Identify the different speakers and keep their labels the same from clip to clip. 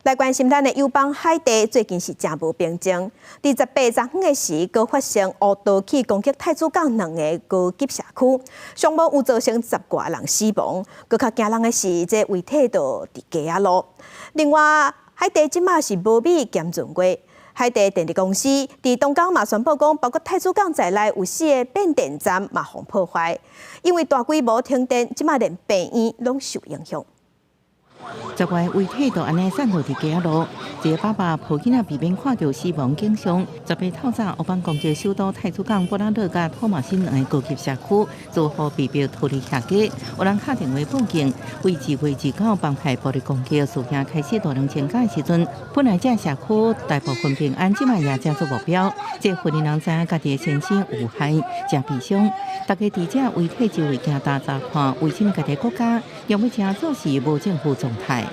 Speaker 1: 来关心咱的友邦海地最近是真无平静。伫18昨昏的时，佫发生乌刀去攻击太子港2个高级社区，伤亡有造成10外人死亡。佫较惊人的是，这遗体就伫街仔路。另外，海地即马是无米减准过。海地电力公司伫东港嘛宣布讲，包括太子港在内有4个变电站嘛互破坏，因为大规模停电，即马连病院拢受影响。
Speaker 2: 10位遗体就安尼散落伫街路，一个爸爸抱囡仔避免看到死亡景象。18透早，乌邦攻击首都太子港布拉勒甲托马辛2个高级社区，遭互被迫脱离下街。有人打电话报警，为2月29帮派暴力攻击事件开始大量增加的时阵，本来这社区大部分平安，即卖也正做目标。这份人知影家己的先生有害，真悲伤。大家伫这遗体周围行大查看，为什么家己国家要要真做是无政府状态？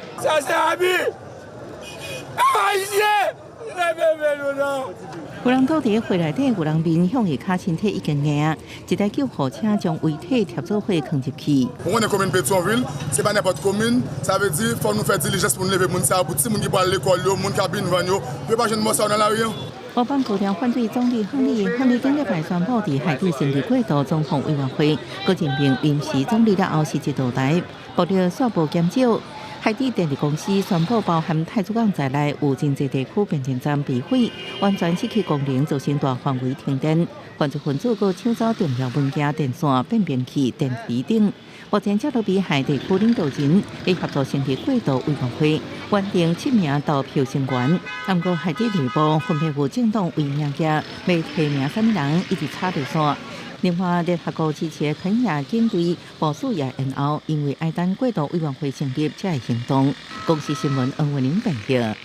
Speaker 2: 有人到伫火内底，有人面向下骹身体已经硬，一台救护车将遗体贴做火放入去。
Speaker 3: On est commune Pétionville, c'est pas n'importe commune. Ça veut dire faut nous faire diligence pour nous lever moun ça, pour petit moun qui pour l'école, moun cabine van yo, peut pas jeune morceau dans la rue.
Speaker 2: 乌邦高调反对总理亨利顶礼拜宣布伫海地成立过渡总统委员会，佮任命临时总理了后是一道台，报着宣布减少。 海地电力公司宣布，包含太子港在内有真济地区变电站被毁，完全失去功能，造成大范围停电。犯罪分子佫抢走重要物件、电线、变频器、电池等。目前接到比海地区领导人咧合作成立过渡委员会，完成7名投票成员。不过海地内部分别有政党为名家、未提名啥物人，一直插着线。 另外，联合国支持的肯亚警队部署也延后，因为爱等过渡委员会成立才会行动。公司新闻黄文玲报道。